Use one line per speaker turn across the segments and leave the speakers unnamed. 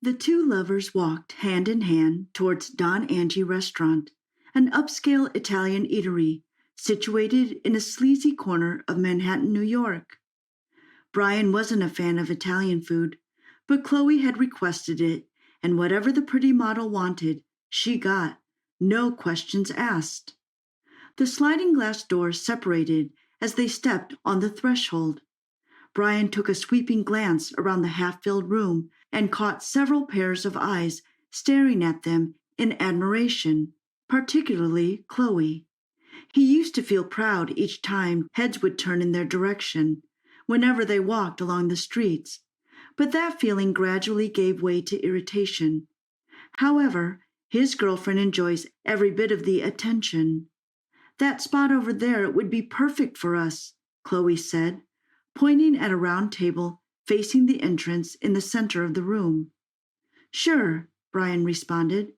The two lovers walked hand in hand towards Don Angie restaurant, an upscale Italian eatery situated in a sleazy corner of Manhattan, New York. Brian wasn't a fan of Italian food, but Chloe had requested it, and whatever the pretty model wanted, she got, no questions asked. The sliding glass doors separated as they stepped on the threshold. Brian took a sweeping glance around the half-filled room and caught several pairs of eyes staring at them in admiration, particularly Chloe. He used to feel proud each time heads would turn in their direction, whenever they walked along the streets, but that feeling gradually gave way to irritation. However, his girlfriend enjoys every bit of the attention. "That spot over there would be perfect for us," Chloe said, pointing at a round table facing the entrance in the center of the room. "Sure," Brian responded.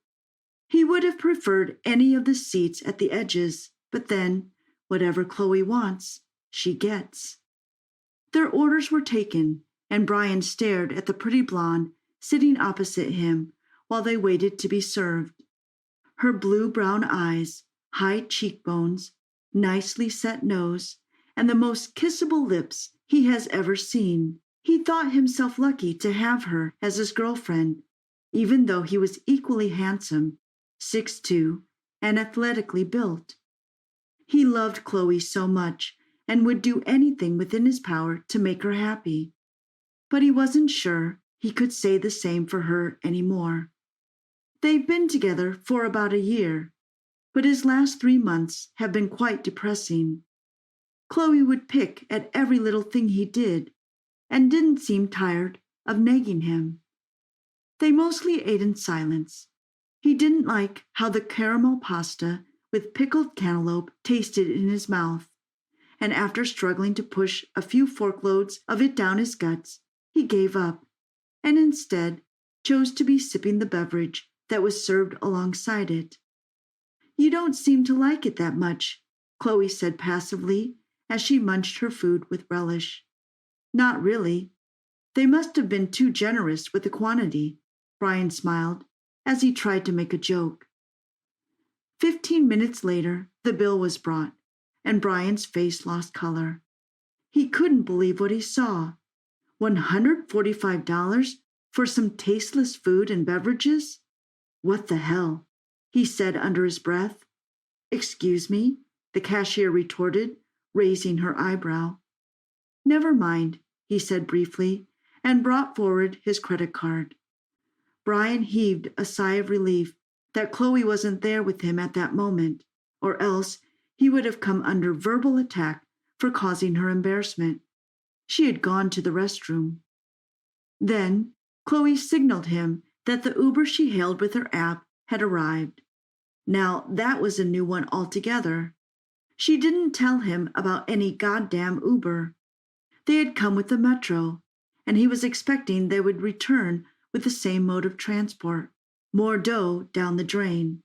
He would have preferred any of the seats at the edges, but then, whatever Chloe wants, she gets. Their orders were taken, and Brian stared at the pretty blonde sitting opposite him while they waited to be served. Her blue-brown eyes, high cheekbones, nicely set nose, and the most kissable lips he has ever seen. He thought himself lucky to have her as his girlfriend, even though he was equally handsome, 6'2", and athletically built. He loved Chloe so much and would do anything within his power to make her happy. But he wasn't sure he could say the same for her anymore. They've been together for about a year, but his last 3 months have been quite depressing. Chloe would pick at every little thing he did, and didn't seem tired of nagging him. They mostly ate in silence. He didn't like how the caramel pasta with pickled cantaloupe tasted in his mouth, and after struggling to push a few forkloads of it down his guts, he gave up, and instead chose to be sipping the beverage that was served alongside it. "You don't seem to like it that much," Chloe said passively as she munched her food with relish. "Not really. They must have been too generous with the quantity," Brian smiled as he tried to make a joke. 15 minutes later, the bill was brought, and Brian's face lost color. He couldn't believe what he saw. $145 for some tasteless food and beverages? "What the hell?" he said under his breath. "Excuse me?" the cashier retorted, raising her eyebrow. "Never mind," he said briefly, and brought forward his credit card. Brian heaved a sigh of relief that Chloe wasn't there with him at that moment, or else he would have come under verbal attack for causing her embarrassment. She had gone to the restroom. Then Chloe signaled him that the Uber she hailed with her app had arrived. Now that was a new one altogether. She didn't tell him about any goddamn Uber. They had come with the metro, and he was expecting they would return with the same mode of transport. More dough down the drain.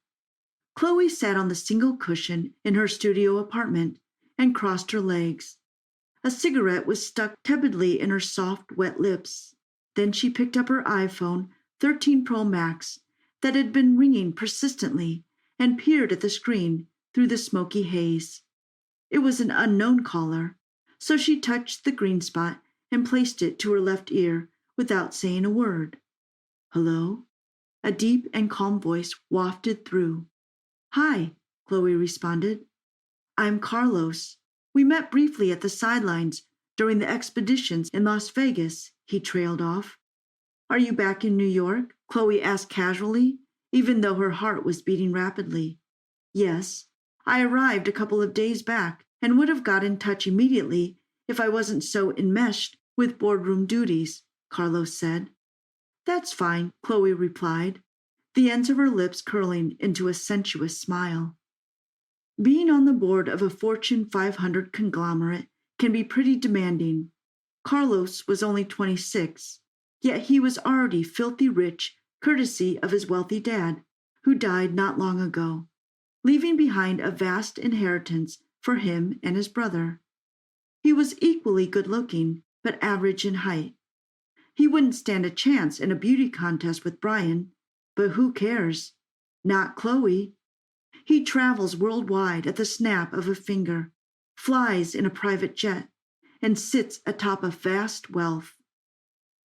Chloe sat on the single cushion in her studio apartment and crossed her legs. A cigarette was stuck tepidly in her soft, wet lips. Then she picked up her iPhone 13 Pro Max that had been ringing persistently and peered at the screen through the smoky haze. It was an unknown caller, so she touched the green spot and placed it to her left ear without saying a word. "Hello?" A deep and calm voice wafted through. "Hi," Chloe responded. "I'm Carlos. We met briefly at the sidelines during the expeditions in Las Vegas," he trailed off. "Are you back in New York?" Chloe asked casually, even though her heart was beating rapidly. "Yes. I arrived a couple of days back and would have got in touch immediately if I wasn't so enmeshed with boardroom duties," Carlos said. "That's fine," Chloe replied, the ends of her lips curling into a sensuous smile. Being on the board of a Fortune 500 conglomerate can be pretty demanding. Carlos was only 26, yet he was already filthy rich courtesy of his wealthy dad, who died not long ago, leaving behind a vast inheritance for him and his brother. He was equally good-looking, but average in height. He wouldn't stand a chance in a beauty contest with Brian, but who cares? Not Chloe. He travels worldwide at the snap of a finger, flies in a private jet, and sits atop of vast wealth.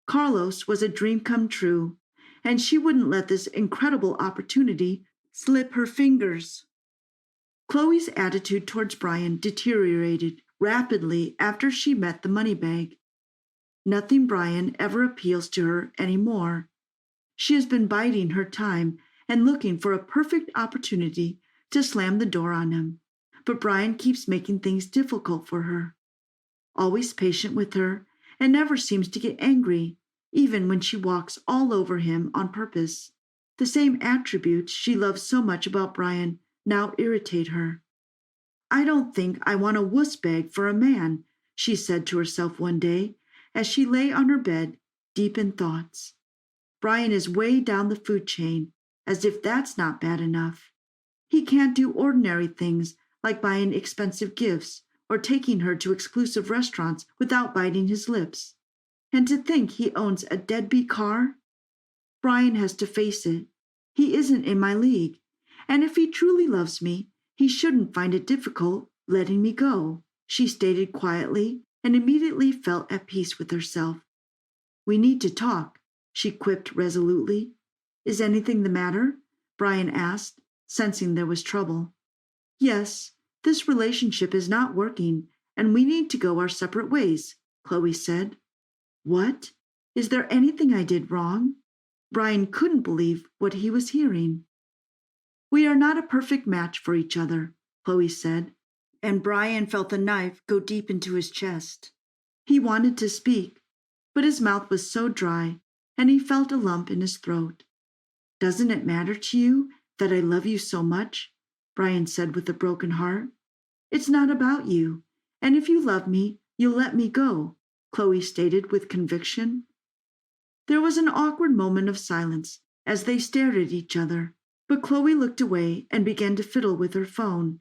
Carlos was a dream come true, and she wouldn't let this incredible opportunity slip her fingers. Chloe's attitude towards Brian deteriorated rapidly after she met the money bag. Nothing Brian ever appeals to her anymore. She has been biding her time and looking for a perfect opportunity to slam the door on him, but Brian keeps making things difficult for her. Always patient with her and never seems to get angry, even when she walks all over him on purpose. The same attributes she loves so much about Brian now irritate her. I don't think I want a wuss bag for a man, she said to herself one day as she lay on her bed, deep in thoughts. Brian is way down the food chain, as if that's not bad enough. He can't do ordinary things like buying expensive gifts or taking her to exclusive restaurants without biting his lips. And to think he owns a deadbeat car? Brian has to face it. He isn't in my league, and if he truly loves me, he shouldn't find it difficult letting me go, she stated quietly and immediately felt at peace with herself. We need to talk, she quipped resolutely. Is anything the matter? Brian asked, sensing there was trouble. Yes, this relationship is not working, and we need to go our separate ways, Chloe said. What? Is there anything I did wrong? Brian couldn't believe what he was hearing. We are not a perfect match for each other, Chloe said, and Brian felt the knife go deep into his chest. He wanted to speak, but his mouth was so dry, and he felt a lump in his throat. Doesn't it matter to you that I love you so much? Brian said with a broken heart. It's not about you, and if you love me, you'll let me go, Chloe stated with conviction. There was an awkward moment of silence as they stared at each other, but Chloe looked away and began to fiddle with her phone.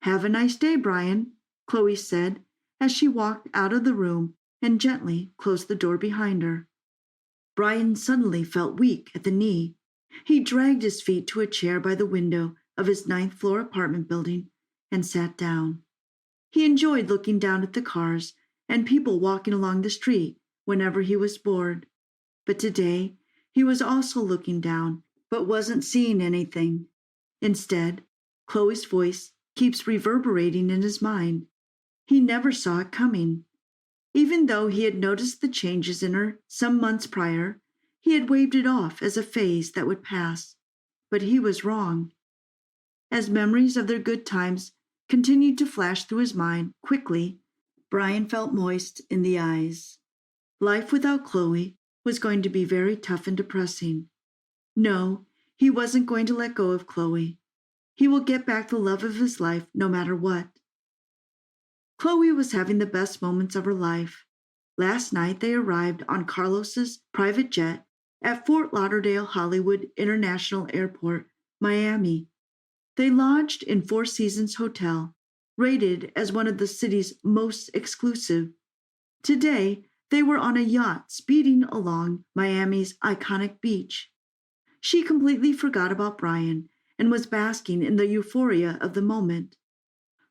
Have a nice day, Brian, Chloe said as she walked out of the room and gently closed the door behind her. Brian suddenly felt weak at the knee. He dragged his feet to a chair by the window of his ninth-floor apartment building and sat down. He enjoyed looking down at the cars and people walking along the street whenever he was bored. But today he was also looking down, but wasn't seeing anything. Instead, Chloe's voice keeps reverberating in his mind. He never saw it coming. Even though he had noticed the changes in her some months prior, he had waved it off as a phase that would pass. But he was wrong. As memories of their good times continued to flash through his mind quickly, Brian felt moist in the eyes. Life without Chloe was going to be very tough and depressing. No, he wasn't going to let go of Chloe. He will get back the love of his life no matter what. Chloe was having the best moments of her life. Last night they arrived on Carlos's private jet at Fort Lauderdale Hollywood International Airport, Miami. They lodged in Four Seasons Hotel, rated as one of the city's most exclusive. Today, they were on a yacht speeding along Miami's iconic beach. She completely forgot about Brian and was basking in the euphoria of the moment.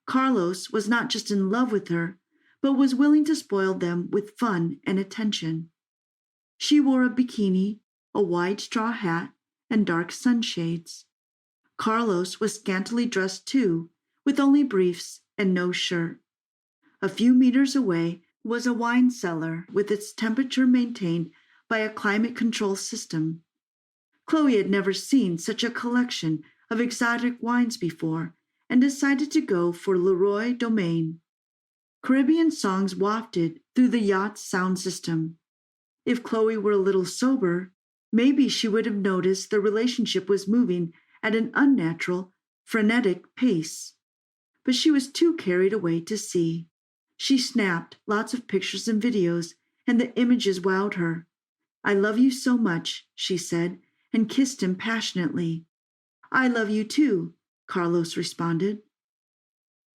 Carlos was not just in love with her, but was willing to spoil them with fun and attention. She wore a bikini, a wide straw hat, and dark sunshades. Carlos was scantily dressed too, with only briefs and no shirt. A few meters away was a wine cellar with its temperature maintained by a climate control system. Chloe had never seen such a collection of exotic wines before and decided to go for Leroy Domaine. Caribbean songs wafted through the yacht's sound system. If Chloe were a little sober, maybe she would have noticed the relationship was moving at an unnatural, frenetic pace. But she was too carried away to see. She snapped lots of pictures and videos, and the images wowed her. I love you so much, she said, and kissed him passionately. I love you too, Carlos responded.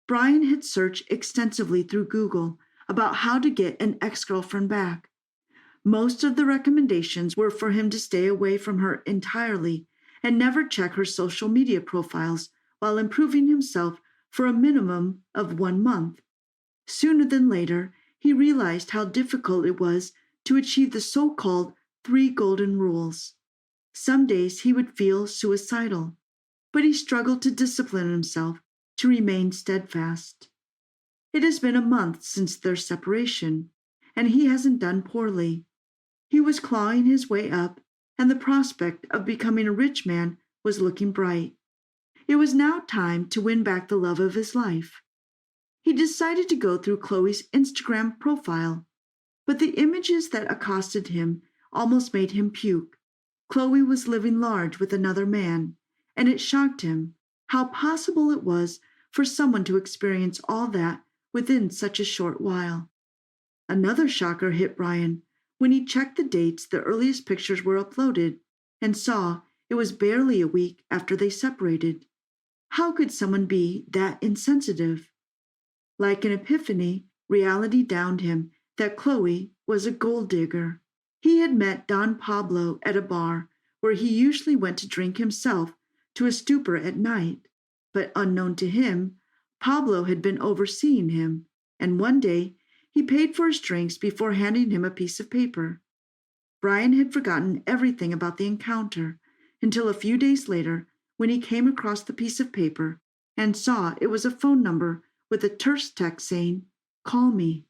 Brian had searched extensively through Google about how to get an ex-girlfriend back. Most of the recommendations were for him to stay away from her entirely and never check her social media profiles while improving himself for a minimum of 1 month. Sooner than later, he realized how difficult it was to achieve the so-called 3 golden rules. Some days he would feel suicidal, but he struggled to discipline himself to remain steadfast. It has been a month since their separation, and he hasn't done poorly. He was clawing his way up, and the prospect of becoming a rich man was looking bright. It was now time to win back the love of his life. He decided to go through Chloe's Instagram profile, but the images that accosted him almost made him puke. Chloe was living large with another man, and it shocked him how possible it was for someone to experience all that within such a short while. Another shocker hit Brian when he checked the dates the earliest pictures were uploaded and saw it was barely a week after they separated. How could someone be that insensitive? Like an epiphany, reality downed him that Chloe was a gold digger. He had met Don Pablo at a bar where he usually went to drink himself to a stupor at night, but unknown to him, Pablo had been overseeing him, and one day he paid for his drinks before handing him a piece of paper. Brian had forgotten everything about the encounter until a few days later when he came across the piece of paper and saw it was a phone number with a terse text saying, "Call me."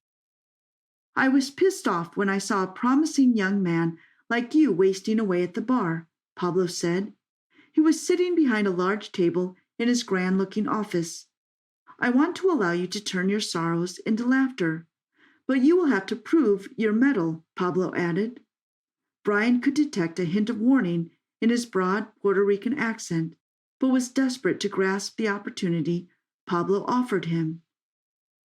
"I was pissed off when I saw a promising young man like you wasting away at the bar," Pablo said. He was sitting behind a large table in his grand-looking office. "I want to allow you to turn your sorrows into laughter, but you will have to prove your mettle," Pablo added. Brian could detect a hint of warning in his broad Puerto Rican accent, but was desperate to grasp the opportunity Pablo offered him.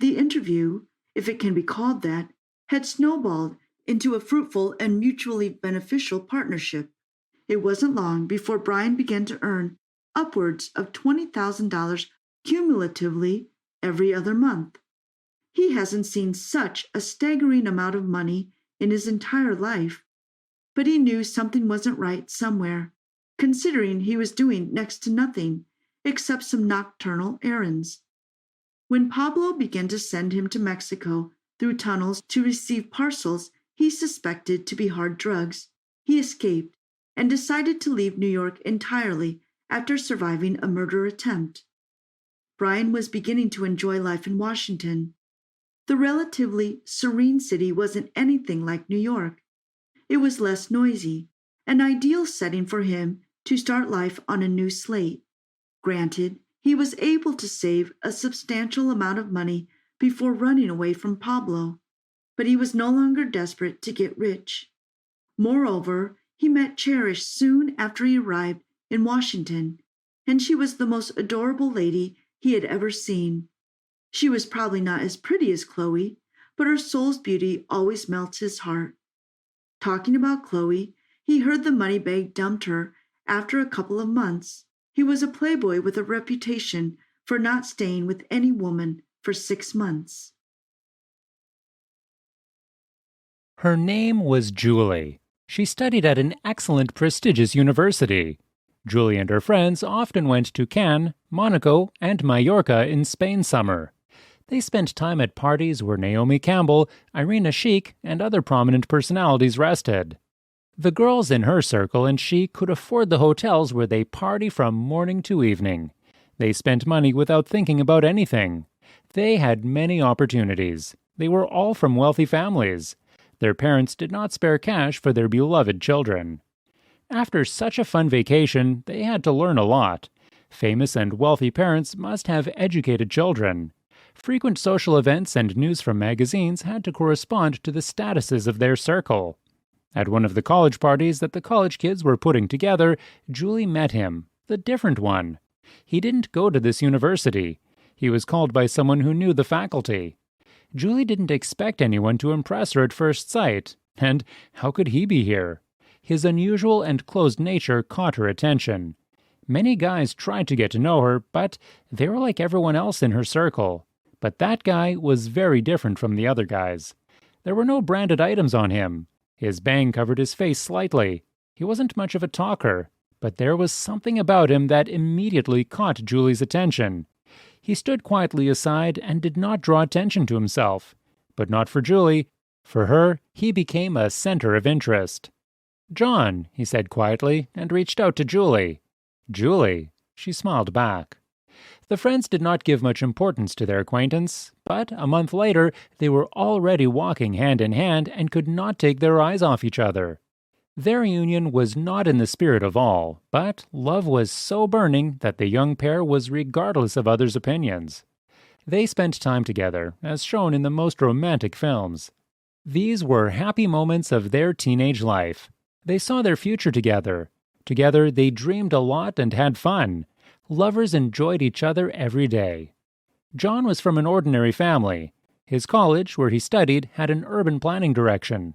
The interview, if it can be called that, had snowballed into a fruitful and mutually beneficial partnership. It wasn't long before Brian began to earn upwards of $20,000 cumulatively every other month. He hasn't seen such a staggering amount of money in his entire life, but he knew something wasn't right somewhere, considering he was doing next to nothing except some nocturnal errands. When Pablo began to send him to Mexico through tunnels to receive parcels he suspected to be hard drugs, he escaped and decided to leave New York entirely after surviving a murder attempt. Brian was beginning to enjoy life in Washington. The relatively serene city wasn't anything like New York. It was less noisy, an ideal setting for him to start life on a new slate. Granted, he was able to save a substantial amount of money before running away from Pablo, but he was no longer desperate to get rich. Moreover, he met Cherish soon after he arrived in Washington, and she was the most adorable lady he had ever seen. She was probably not as pretty as Chloe, but her soul's beauty always melts his heart. Talking about Chloe, he heard the money bag dumped her after a couple of months. He was a playboy with a reputation for not staying with any woman for 6 months.
Her name was Julie. She studied at an excellent, prestigious university. Julie and her friends often went to Cannes, Monaco, and Mallorca in Spain summer. They spent time at parties where Naomi Campbell, Irina Shayk, and other prominent personalities rested. The girls in her circle and she could afford the hotels where they party from morning to evening. They spent money without thinking about anything. They had many opportunities. They were all from wealthy families. Their parents did not spare cash for their beloved children. After such a fun vacation, they had to learn a lot. Famous and wealthy parents must have educated children. Frequent social events and news from magazines had to correspond to the statuses of their circle. At one of the college parties that the college kids were putting together, Julie met him, the different one. He didn't go to this university. He was called by someone who knew the faculty. Julie didn't expect anyone to impress her at first sight, and how could he be here? His unusual and closed nature caught her attention. Many guys tried to get to know her, but they were like everyone else in her circle. But that guy was very different from the other guys. There were no branded items on him. His bang covered his face slightly. He wasn't much of a talker, but there was something about him that immediately caught Julie's attention. He stood quietly aside and did not draw attention to himself. But not for Julie. For her, he became a center of interest. "John," he said quietly, and reached out to Julie. "Julie." She smiled back. The friends did not give much importance to their acquaintance, but a month later they were already walking hand in hand and could not take their eyes off each other. Their union was not in the spirit of all, but love was so burning that the young pair was regardless of others' opinions. They spent time together, as shown in the most romantic films. These were happy moments of their teenage life. They saw their future together. Together they dreamed a lot and had fun. Lovers enjoyed each other every day. John was from an ordinary family. His college, where he studied, had an urban planning direction.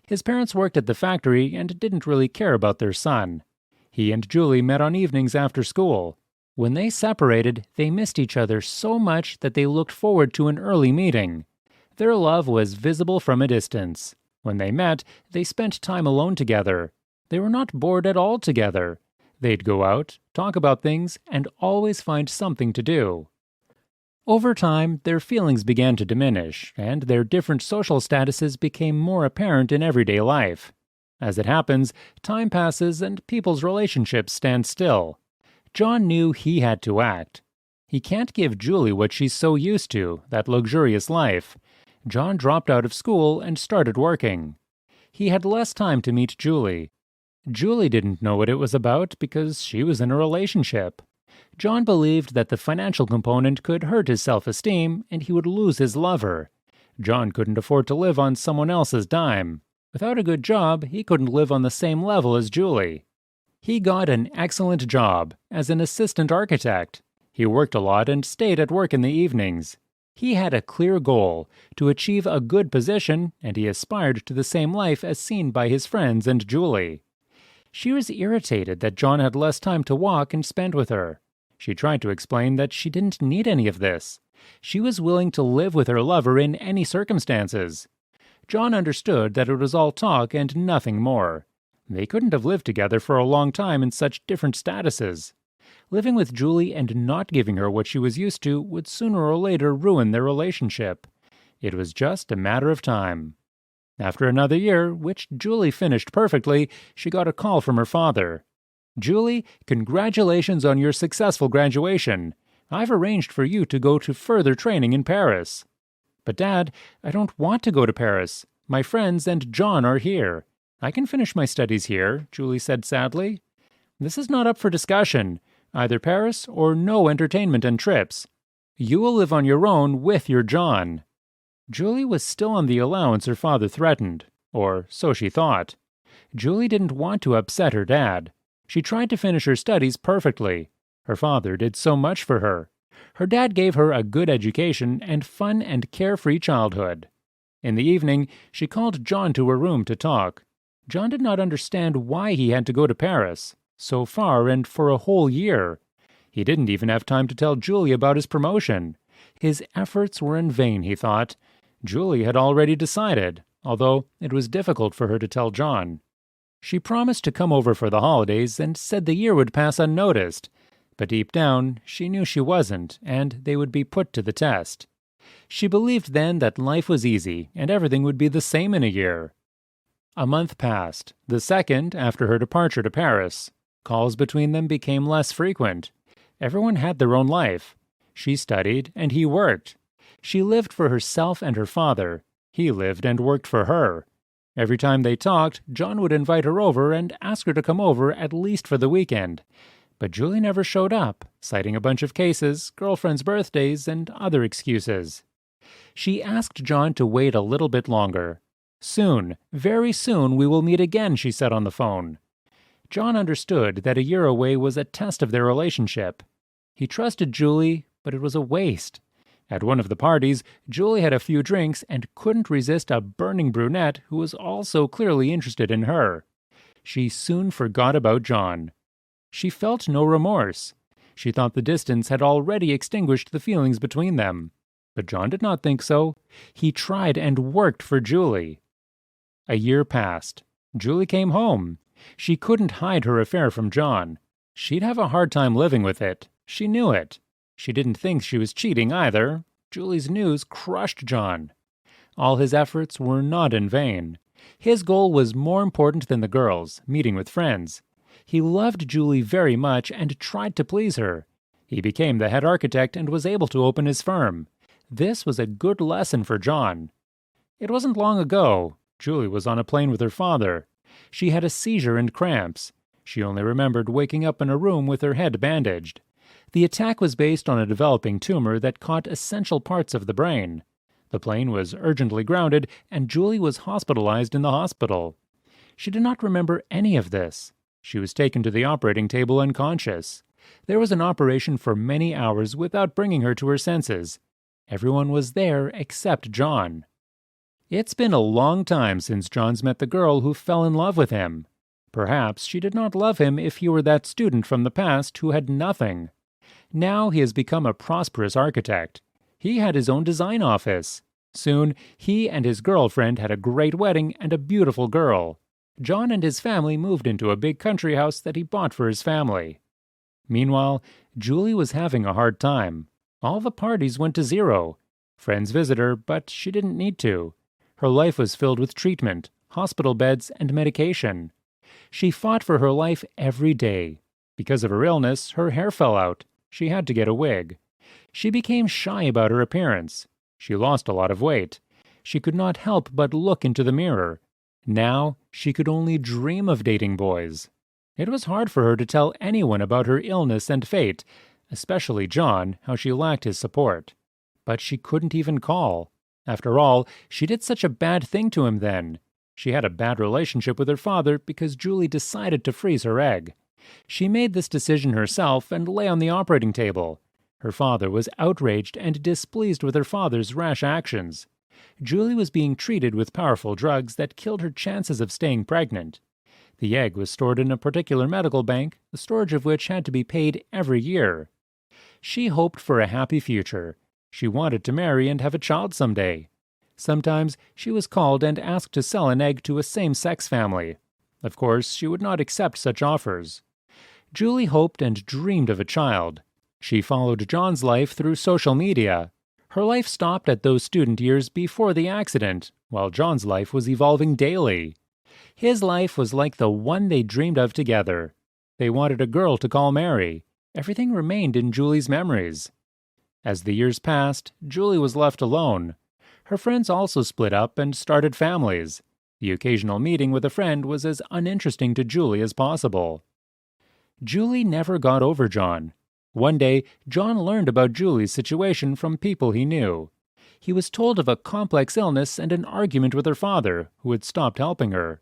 His parents worked at the factory and didn't really care about their son. He and Julie met on evenings after school. When they separated, they missed each other so much that they looked forward to an early meeting. Their love was visible from a distance. When they met, they spent time alone together. They were not bored at all together. They'd go out, talk about things, and always find something to do. Over time, their feelings began to diminish, and their different social statuses became more apparent in everyday life. As it happens, time passes and people's relationships stand still. John knew he had to act. He can't give Julie what she's so used to, that luxurious life. John dropped out of school and started working. He had less time to meet Julie. Julie didn't know what it was about because she was in a relationship. John believed that the financial component could hurt his self-esteem and he would lose his lover. John couldn't afford to live on someone else's dime. Without a good job, he couldn't live on the same level as Julie. He got an excellent job as an assistant architect. He worked a lot and stayed at work in the evenings. He had a clear goal, to achieve a good position, and he aspired to the same life as seen by his friends and Julie. She was irritated that John had less time to walk and spend with her. She tried to explain that she didn't need any of this. She was willing to live with her lover in any circumstances. John understood that it was all talk and nothing more. They couldn't have lived together for a long time in such different statuses. Living with Julie and not giving her what she was used to would sooner or later ruin their relationship. It was just a matter of time. After another year, which Julie finished perfectly, she got a call from her father. "Julie, congratulations on your successful graduation. I've arranged for you to go to further training in Paris." "But Dad, I don't want to go to Paris. My friends and John are here. I can finish my studies here," Julie said sadly. "This is not up for discussion. Either Paris or no entertainment and trips. You will live on your own with your John." Julie was still on the allowance her father threatened, or so she thought. Julie didn't want to upset her dad. She tried to finish her studies perfectly. Her father did so much for her. Her dad gave her a good education and fun and carefree childhood. In the evening, she called John to her room to talk. John did not understand why he had to go to Paris, so far and for a whole year. He didn't even have time to tell Julie about his promotion. His efforts were in vain, he thought. Julie had already decided, although it was difficult for her to tell John. She promised to come over for the holidays and said the year would pass unnoticed. But deep down, she knew she wasn't, and they would be put to the test. She believed then that life was easy and everything would be the same in a year. A month passed, the second after her departure to Paris. Calls between them became less frequent. Everyone had their own life. She studied and he worked. She lived for herself and her father. He lived and worked for her. Every time they talked, John would invite her over and ask her to come over at least for the weekend. But Julie never showed up, citing a bunch of cases, girlfriends' birthdays, and other excuses. She asked John to wait a little bit longer. "Soon, very soon we will meet again," she said on the phone. John understood that a year away was a test of their relationship. He trusted Julie, but it was a waste. At one of the parties, Julie had a few drinks and couldn't resist a burning brunette who was also clearly interested in her. She soon forgot about John. She felt no remorse. She thought the distance had already extinguished the feelings between them. But John did not think so. He tried and worked for Julie. A year passed. Julie came home. She couldn't hide her affair from John. She'd have a hard time living with it. She knew it. She didn't think she was cheating either. Julie's news crushed John. All his efforts were not in vain. His goal was more important than the girls, meeting with friends. He loved Julie very much and tried to please her. He became the head architect and was able to open his firm. This was a good lesson for John. It wasn't long ago. Julie was on a plane with her father. She had a seizure and cramps. She only remembered waking up in a room with her head bandaged. The attack was based on a developing tumor that caught essential parts of the brain. The plane was urgently grounded, and Julie was hospitalized in the hospital. She did not remember any of this. She was taken to the operating table unconscious. There was an operation for many hours without bringing her to her senses. Everyone was there except John. It's been a long time since John's met the girl who fell in love with him. Perhaps she did not love him if he were that student from the past who had nothing. Now he has become a prosperous architect. He had his own design office. Soon, he and his girlfriend had a great wedding and a beautiful girl. John and his family moved into a big country house that he bought for his family. Meanwhile, Julie was having a hard time. All the parties went to zero. Friends visit her, but she didn't need to. Her life was filled with treatment, hospital beds, and medication. She fought for her life every day. Because of her illness, her hair fell out. She had to get a wig. She became shy about her appearance. She lost a lot of weight. She could not help but look into the mirror. Now, she could only dream of dating boys. It was hard for her to tell anyone about her illness and fate, especially John, how she lacked his support. But she couldn't even call. After all, she did such a bad thing to him then. She had a bad relationship with her father because Julie decided to freeze her egg. She made this decision herself and lay on the operating table. Her father was outraged and displeased with her father's rash actions. Julie was being treated with powerful drugs that killed her chances of staying pregnant. The egg was stored in a particular medical bank, the storage of which had to be paid every year. She hoped for a happy future. She wanted to marry and have a child someday. Sometimes she was called and asked to sell an egg to a same-sex family. Of course, she would not accept such offers. Julie hoped and dreamed of a child. She followed John's life through social media. Her life stopped at those student years before the accident, while John's life was evolving daily. His life was like the one they dreamed of together. They wanted a girl to call Mary. Everything remained in Julie's memories. As the years passed, Julie was left alone. Her friends also split up and started families. The occasional meeting with a friend was as uninteresting to Julie as possible. Julie never got over John. One day, John learned about Julie's situation from people he knew. He was told of a complex illness and an argument with her father, who had stopped helping her.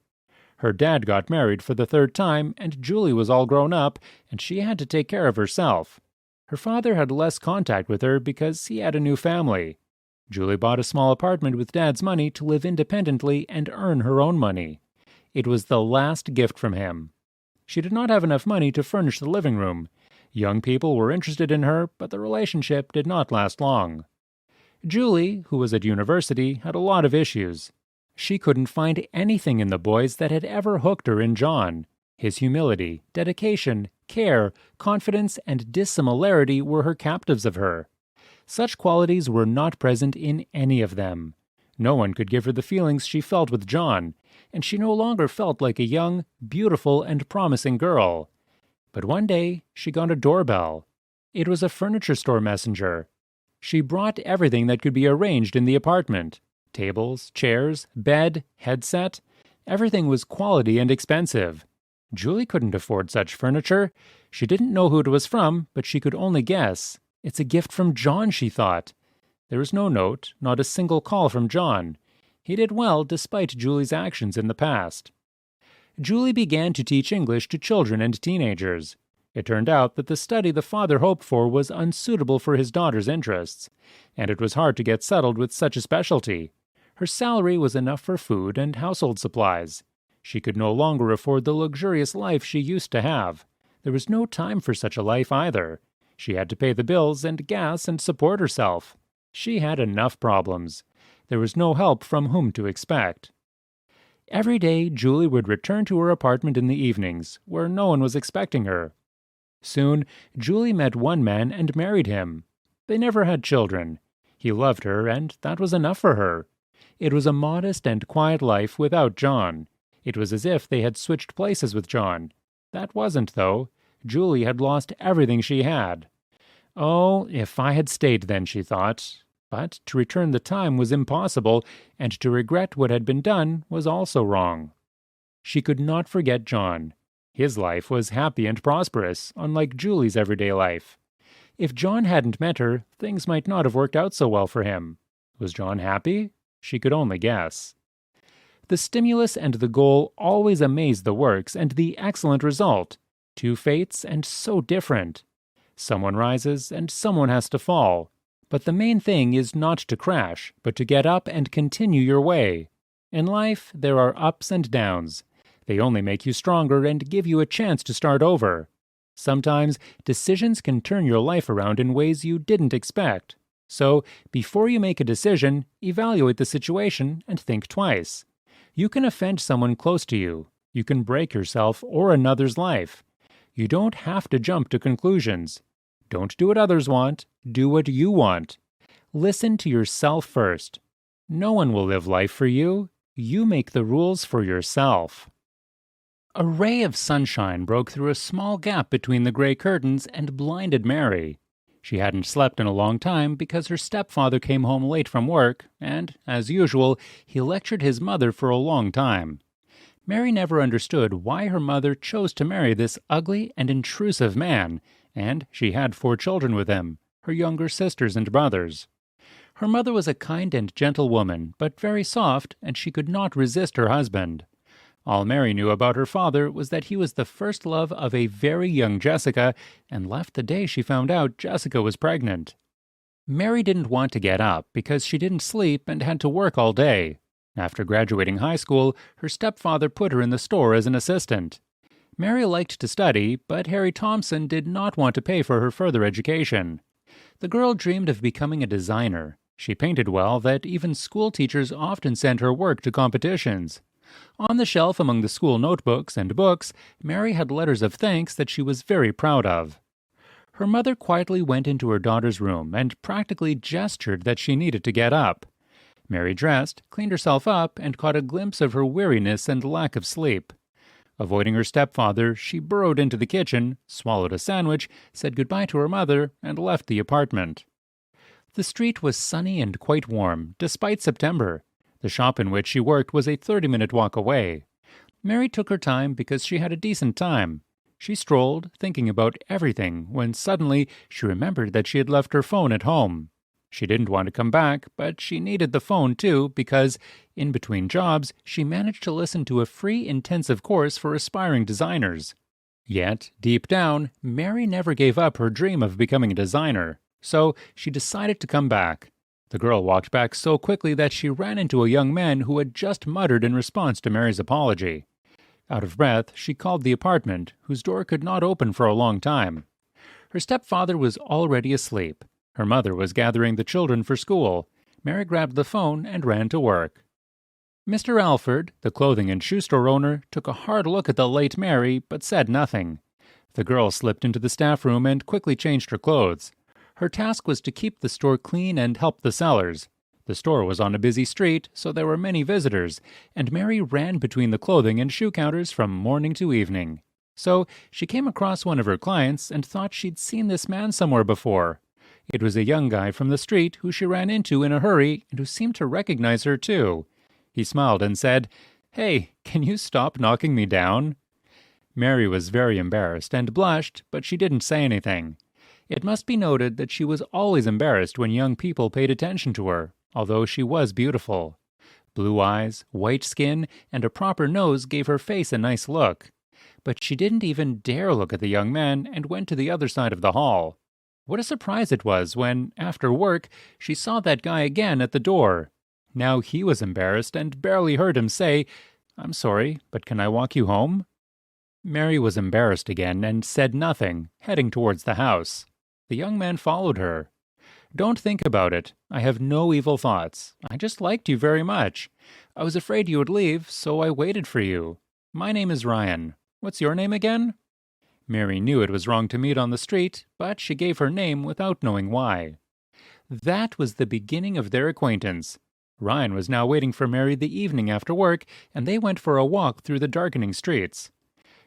Her dad got married for the third time, and Julie was all grown up, and she had to take care of herself. Her father had less contact with her because he had a new family. Julie bought a small apartment with Dad's money to live independently and earn her own money. It was the last gift from him. She did not have enough money to furnish the living room. Young people were interested in her, but the relationship did not last long. Julie, who was at university, had a lot of issues. She couldn't find anything in the boys that had ever hooked her in John. His humility, dedication, care, confidence, and dissimilarity were her captives of her. Such qualities were not present in any of them. No one could give her the feelings she felt with John, and she no longer felt like a young, beautiful, and promising girl. But one day, she got a doorbell. It was a furniture store messenger. She brought everything that could be arranged in the apartment. Tables, chairs, bed, headset. Everything was quality and expensive. Julie couldn't afford such furniture. She didn't know who it was from, but she could only guess. It's a gift from John, she thought. There was no note, not a single call from John. He did well despite Julie's actions in the past. Julie began to teach English to children and teenagers. It turned out that the study the father hoped for was unsuitable for his daughter's interests, and it was hard to get settled with such a specialty. Her salary was enough for food and household supplies. She could no longer afford the luxurious life she used to have. There was no time for such a life either. She had to pay the bills and gas and support herself. She had enough problems. There was no help from whom to expect. Every day, Julie would return to her apartment in the evenings, where no one was expecting her. Soon, Julie met one man and married him. They never had children. He loved her, and that was enough for her. It was a modest and quiet life without John. It was as if they had switched places with John. That wasn't, though. Julie had lost everything she had. Oh, if I had stayed then, she thought. But to return the time was impossible, and to regret what had been done was also wrong. She could not forget John. His life was happy and prosperous, unlike Julie's everyday life. If John hadn't met her, things might not have worked out so well for him. Was John happy? She could only guess. The stimulus and the goal always amaze the works, and the excellent result. Two fates, and so different. Someone rises, and someone has to fall. But the main thing is not to crash, but to get up and continue your way. In life, there are ups and downs. They only make you stronger and give you a chance to start over. Sometimes, decisions can turn your life around in ways you didn't expect. So, before you make a decision, evaluate the situation and think twice. You can offend someone close to you. You can break yourself or another's life. You don't have to jump to conclusions. Don't do what others want. Do what you want. Listen to yourself first. No one will live life for you. You make the rules for yourself. A ray of sunshine broke through a small gap between the gray curtains and blinded Mary. She hadn't slept in a long time because her stepfather came home late from work, and, as usual, he lectured his mother for a long time. Mary never understood why her mother chose to marry this ugly and intrusive man, and she had 4 children with him, her younger sisters and brothers. Her mother was a kind and gentle woman, but very soft, and she could not resist her husband. All Mary knew about her father was that he was the first love of a very young Jessica, and left the day she found out Jessica was pregnant. Mary didn't want to get up because she didn't sleep and had to work all day. After graduating high school, her stepfather put her in the store as an assistant. Mary liked to study, but Harry Thompson did not want to pay for her further education. The girl dreamed of becoming a designer. She painted well that even school teachers often sent her work to competitions. On the shelf among the school notebooks and books, Mary had letters of thanks that she was very proud of. Her mother quietly went into her daughter's room and practically gestured that she needed to get up. Mary dressed, cleaned herself up, and caught a glimpse of her weariness and lack of sleep. Avoiding her stepfather, she burrowed into the kitchen, swallowed a sandwich, said goodbye to her mother, and left the apartment. The street was sunny and quite warm, despite September. The shop in which she worked was a 30-minute walk away. Mary took her time because she had a decent time. She strolled, thinking about everything, when suddenly she remembered that she had left her phone at home. She didn't want to come back, but she needed the phone too because, in between jobs, she managed to listen to a free intensive course for aspiring designers. Yet, deep down, Mary never gave up her dream of becoming a designer, so she decided to come back. The girl walked back so quickly that she ran into a young man who had just muttered in response to Mary's apology. Out of breath, she called the apartment, whose door could not open for a long time. Her stepfather was already asleep. Her mother was gathering the children for school. Mary grabbed the phone and ran to work. Mr. Alford, the clothing and shoe store owner, took a hard look at the late Mary, but said nothing. The girl slipped into the staff room and quickly changed her clothes. Her task was to keep the store clean and help the sellers. The store was on a busy street, so there were many visitors, and Mary ran between the clothing and shoe counters from morning to evening. So she came across one of her clients and thought she'd seen this man somewhere before. It was a young guy from the street who she ran into in a hurry and who seemed to recognize her too. He smiled and said, "Hey, can you stop knocking me down?" Mary was very embarrassed and blushed, but she didn't say anything. It must be noted that she was always embarrassed when young people paid attention to her, although she was beautiful. Blue eyes, white skin, and a proper nose gave her face a nice look. But she didn't even dare look at the young man and went to the other side of the hall. What a surprise it was when, after work, she saw that guy again at the door. Now he was embarrassed and barely heard him say, "I'm sorry, but can I walk you home?" Mary was embarrassed again and said nothing, heading towards the house. The young man followed her. Don't think about it. I have no evil thoughts. I just liked you very much. I was afraid you would leave, so I waited for you. My name is Ryan. What's your name again?" Mary knew it was wrong to meet on the street, but she gave her name without knowing why. That was the beginning of their acquaintance. Ryan was now waiting for Mary the evening after work, and they went for a walk through the darkening streets.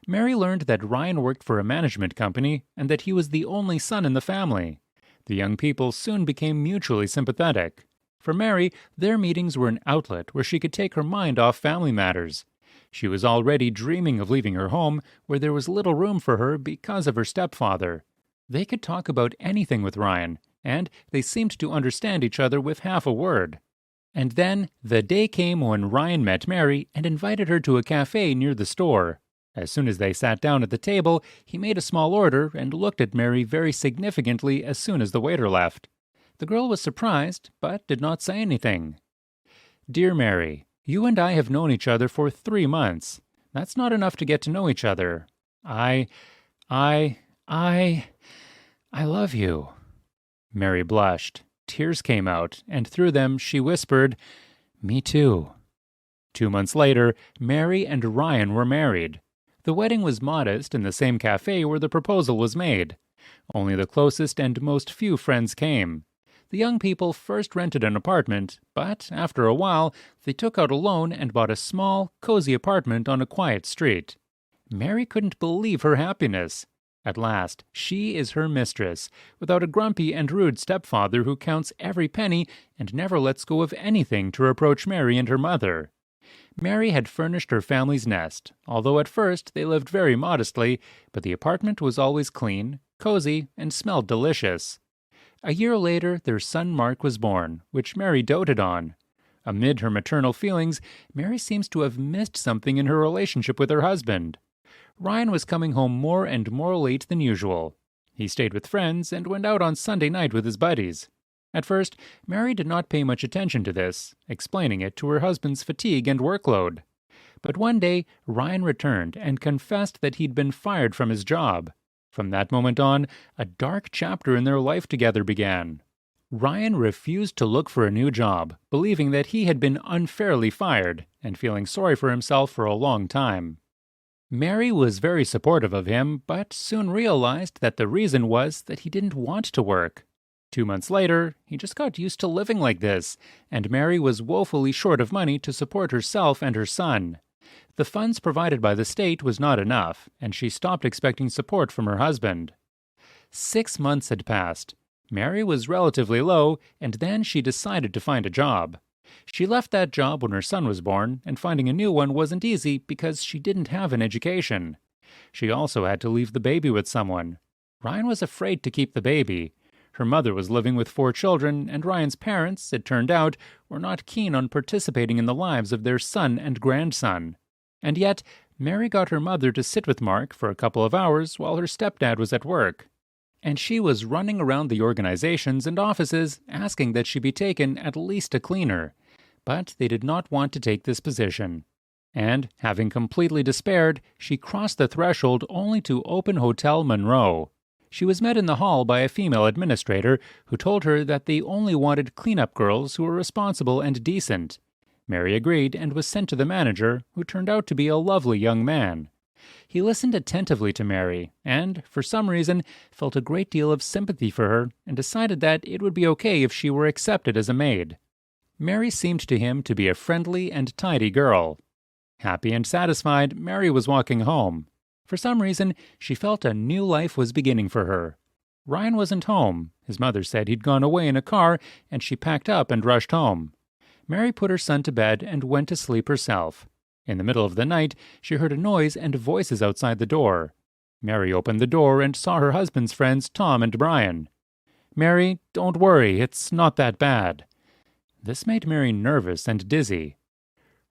Mary learned that Ryan worked for a management company and that he was the only son in the family. The young people soon became mutually sympathetic. For Mary, their meetings were an outlet where she could take her mind off family matters. She was already dreaming of leaving her home, where there was little room for her because of her stepfather. They could talk about anything with Ryan, and they seemed to understand each other with half a word. And then the day came when Ryan met Mary and invited her to a cafe near the store. As soon as they sat down at the table, he made a small order and looked at Mary very significantly as soon as the waiter left. The girl was surprised, but did not say anything. "Dear Mary, you and I have known each other for 3 months. That's not enough to get to know each other. I love you." Mary blushed. Tears came out, and through them she whispered, "Me too." 2 months later, Mary and Ryan were married. The wedding was modest in the same cafe where the proposal was made. Only the closest and most few friends came. The young people first rented an apartment, but after a while, they took out a loan and bought a small, cozy apartment on a quiet street. Mary couldn't believe her happiness. At last, she is her mistress, without a grumpy and rude stepfather who counts every penny and never lets go of anything to reproach Mary and her mother. Mary had furnished her family's nest, although at first they lived very modestly, but the apartment was always clean, cozy, and smelled delicious. A year later, their son Mark was born, which Mary doted on. Amid her maternal feelings, Mary seems to have missed something in her relationship with her husband. Ryan was coming home more and more late than usual. He stayed with friends and went out on Sunday night with his buddies. At first, Mary did not pay much attention to this, explaining it to her husband's fatigue and workload. But one day, Ryan returned and confessed that he'd been fired from his job. From that moment on, a dark chapter in their life together began. Ryan refused to look for a new job, believing that he had been unfairly fired, and feeling sorry for himself for a long time. Mary was very supportive of him, but soon realized that the reason was that he didn't want to work. 2 months later, he just got used to living like this, and Mary was woefully short of money to support herself and her son. The funds provided by the state was not enough, and she stopped expecting support from her husband. 6 months had passed. Mary was relatively low, and then she decided to find a job. She left that job when her son was born, and finding a new one wasn't easy because she didn't have an education. She also had to leave the baby with someone. Ryan was afraid to keep the baby. Her mother was living with 4 children, and Ryan's parents, it turned out, were not keen on participating in the lives of their son and grandson. And yet, Mary got her mother to sit with Mark for a couple of hours while her stepdad was at work. And she was running around the organizations and offices asking that she be taken at least a cleaner. But they did not want to take this position. And, having completely despaired, she crossed the threshold only to open Hotel Monroe. She was met in the hall by a female administrator who told her that they only wanted cleanup girls who were responsible and decent. Mary agreed and was sent to the manager, who turned out to be a lovely young man. He listened attentively to Mary and, for some reason, felt a great deal of sympathy for her and decided that it would be okay if she were accepted as a maid. Mary seemed to him to be a friendly and tidy girl. Happy and satisfied, Mary was walking home. For some reason, she felt a new life was beginning for her. Ryan wasn't home. His mother said he'd gone away in a car, and she packed up and rushed home. Mary put her son to bed and went to sleep herself. In the middle of the night, she heard a noise and voices outside the door. Mary opened the door and saw her husband's friends Tom and Brian. "Mary, don't worry, it's not that bad." This made Mary nervous and dizzy.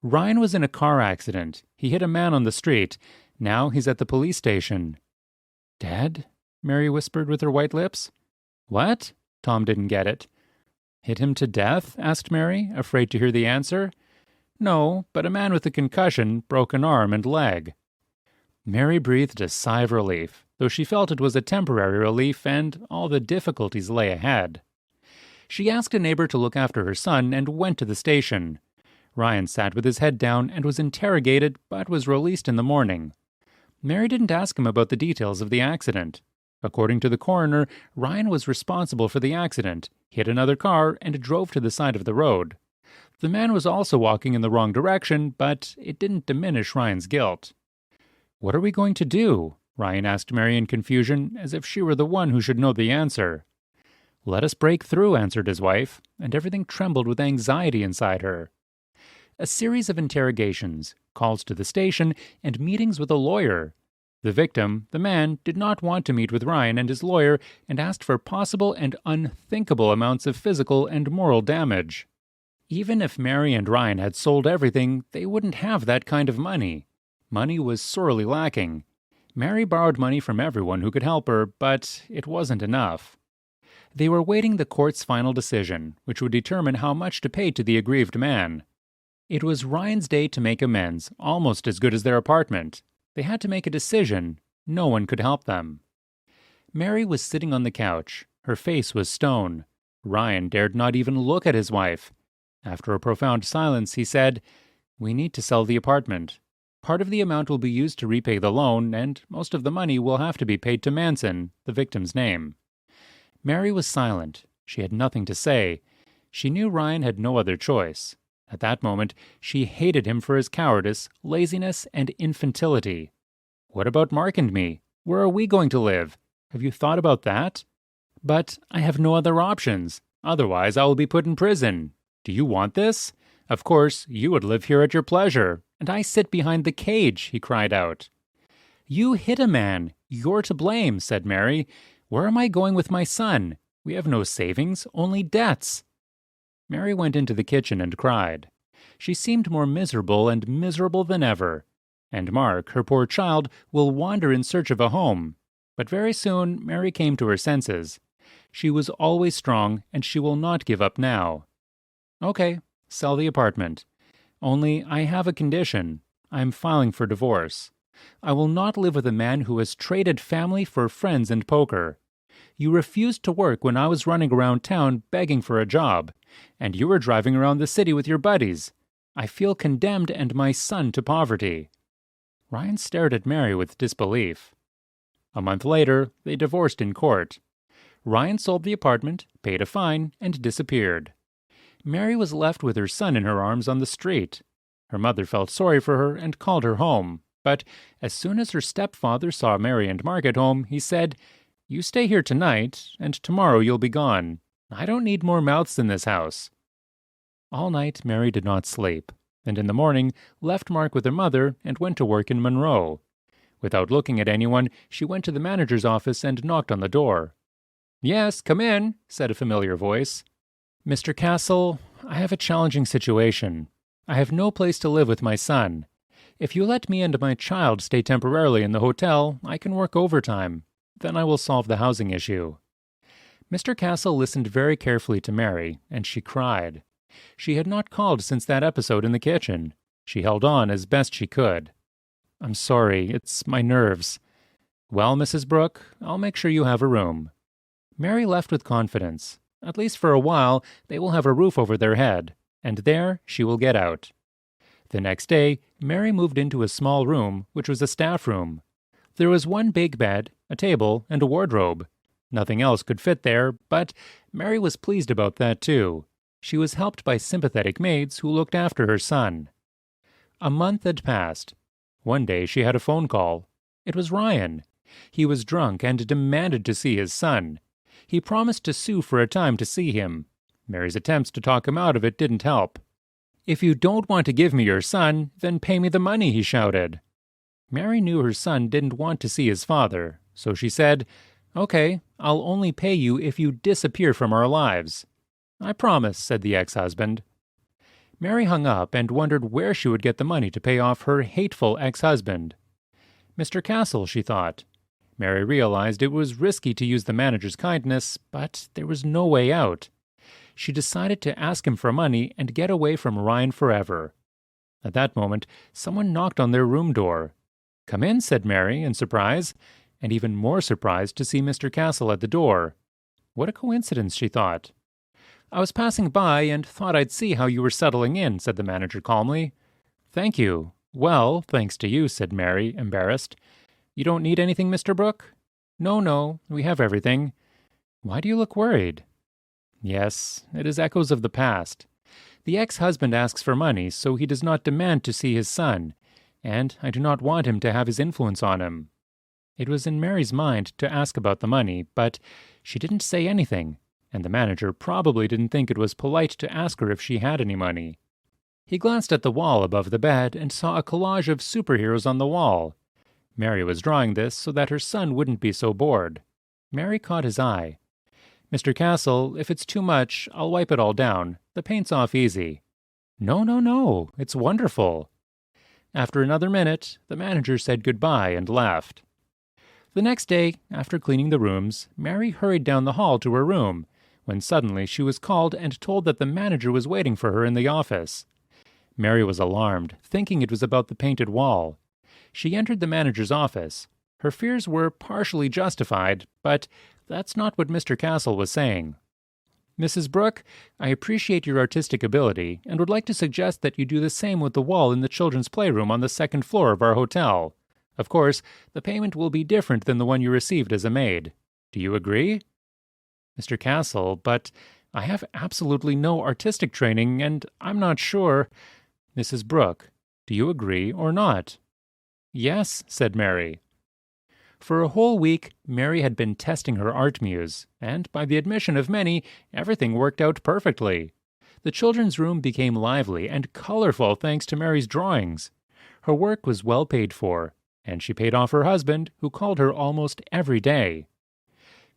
Ryan was in a car accident. He hit a man on the street. Now he's at the police station. "Dead?" Mary whispered with her white lips. "What?" Tom didn't get it. "Hit him to death?" asked Mary, afraid to hear the answer. "No, but a man with a concussion, broken arm and leg." Mary breathed a sigh of relief, though she felt it was a temporary relief and all the difficulties lay ahead. She asked a neighbor to look after her son and went to the station. Ryan sat with his head down and was interrogated, but was released in the morning. Mary didn't ask him about the details of the accident. According to the coroner, Ryan was responsible for the accident, hit another car, and drove to the side of the road. The man was also walking in the wrong direction, but it didn't diminish Ryan's guilt. "What are we going to do?" Ryan asked Mary in confusion, as if she were the one who should know the answer. "Let us break through," answered his wife, and everything trembled with anxiety inside her. A series of interrogations, calls to the station, and meetings with a lawyer. The victim, the man, did not want to meet with Ryan and his lawyer and asked for possible and unthinkable amounts of physical and moral damage. Even if Mary and Ryan had sold everything, they wouldn't have that kind of money. Money was sorely lacking. Mary borrowed money from everyone who could help her, but it wasn't enough. They were waiting the court's final decision, which would determine how much to pay to the aggrieved man. It was Ryan's day to make amends, almost as good as their apartment. They had to make a decision. No one could help them. Mary was sitting on the couch. Her face was stone. Ryan dared not even look at his wife. After a profound silence, he said, "We need to sell the apartment. Part of the amount will be used to repay the loan, and most of the money will have to be paid to Manson, the victim's name." Mary was silent. She had nothing to say. She knew Ryan had no other choice. At that moment, she hated him for his cowardice, laziness, and infantility. "What about Mark and me? Where are we going to live? Have you thought about that?" "But I have no other options. Otherwise, I will be put in prison. Do you want this? Of course, you would live here at your pleasure, and I sit behind the cage," he cried out. "You hit a man. You're to blame," said Mary. "Where am I going with my son? We have no savings, only debts." Mary went into the kitchen and cried. She seemed more miserable and miserable than ever. And Mark, her poor child, will wander in search of a home. But very soon Mary came to her senses. She was always strong, and she will not give up now. "Okay, sell the apartment. Only I have a condition. I am filing for divorce. I will not live with a man who has traded family for friends and poker. You refused to work when I was running around town begging for a job, and you were driving around the city with your buddies. I feel condemned and my son to poverty." Ryan stared at Mary with disbelief. A month later, they divorced in court. Ryan sold the apartment, paid a fine, and disappeared. Mary was left with her son in her arms on the street. Her mother felt sorry for her and called her home, but as soon as her stepfather saw Mary and Mark at home, he said, "You stay here tonight, and tomorrow you'll be gone. I don't need more mouths in this house." All night Mary did not sleep, and in the morning left Mark with her mother and went to work in Monroe. Without looking at anyone, she went to the manager's office and knocked on the door. "Yes, come in," said a familiar voice. "Mr. Castle, I have a challenging situation. I have no place to live with my son. If you let me and my child stay temporarily in the hotel, I can work overtime. Then I will solve the housing issue." Mr. Castle listened very carefully to Mary, and she cried. She had not called since that episode in the kitchen. She held on as best she could. "I'm sorry, it's my nerves." "Well, Mrs. Brooke, I'll make sure you have a room." Mary left with confidence. At least for a while, they will have a roof over their head, and there she will get out. The next day, Mary moved into a small room, which was a staff room. There was one big bed, a table, and a wardrobe. Nothing else could fit there, but Mary was pleased about that too. She was helped by sympathetic maids who looked after her son. A month had passed. One day she had a phone call. It was Ryan. He was drunk and demanded to see his son. He promised to sue for a time to see him. Mary's attempts to talk him out of it didn't help. "If you don't want to give me your son, then pay me the money," he shouted. Mary knew her son didn't want to see his father, so she said, "Okay, I'll only pay you if you disappear from our lives." "I promise," said the ex-husband. Mary hung up and wondered where she would get the money to pay off her hateful ex-husband. Mr. Castle, she thought. Mary realized it was risky to use the manager's kindness, but there was no way out. She decided to ask him for money and get away from Ryan forever. At that moment, someone knocked on their room door. "Come in," said Mary, in surprise, and even more surprised to see Mr. Castle at the door. What a coincidence, she thought. I was passing by and thought I'd see how you were settling in, said the manager calmly. Thank you. Well, thanks to you, said Mary, embarrassed. You don't need anything, Mr. Brooke? No, we have everything. Why do you look worried? Yes, it is echoes of the past. The ex-husband asks for money, so he does not demand to see his son, and I do not want him to have his influence on him. It was in Mary's mind to ask about the money, but she didn't say anything, and the manager probably didn't think it was polite to ask her if she had any money. He glanced at the wall above the bed and saw a collage of superheroes on the wall. Mary was drawing this so that her son wouldn't be so bored. Mary caught his eye. Mr. Castle, if it's too much, I'll wipe it all down. The paint's off easy. No, it's wonderful. After another minute, the manager said goodbye and left. The next day, after cleaning the rooms, Mary hurried down the hall to her room, when suddenly she was called and told that the manager was waiting for her in the office. Mary was alarmed, thinking it was about the painted wall. She entered the manager's office. Her fears were partially justified, but that's not what Mr. Castle was saying. Mrs. Brooke, I appreciate your artistic ability and would like to suggest that you do the same with the wall in the children's playroom on the second floor of our hotel. Of course, the payment will be different than the one you received as a maid. Do you agree? Mr. Castle, but I have absolutely no artistic training and I'm not sure. Mrs. Brooke, do you agree or not? Yes, said Mary. For a whole week, Mary had been testing her art muse, and by the admission of many, everything worked out perfectly. The children's room became lively and colorful thanks to Mary's drawings. Her work was well paid for, and she paid off her husband, who called her almost every day.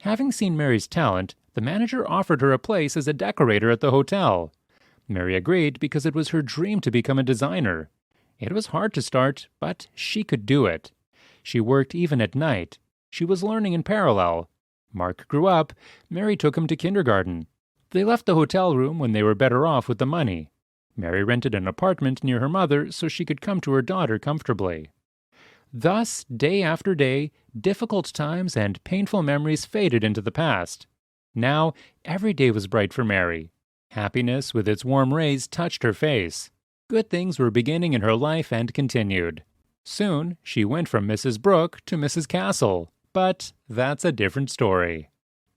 Having seen Mary's talent, the manager offered her a place as a decorator at the hotel. Mary agreed because it was her dream to become a designer. It was hard to start, but she could do it. She worked even at night. She was learning in parallel. Mark grew up. Mary took him to kindergarten. They left the hotel room when they were better off with the money. Mary rented an apartment near her mother so she could come to her daughter comfortably. Thus, day after day, difficult times and painful memories faded into the past. Now, every day was bright for Mary. Happiness with its warm rays touched her face. Good things were beginning in her life and continued. Soon, she went from Mrs. Brooke to Mrs. Castle, but that's a different story.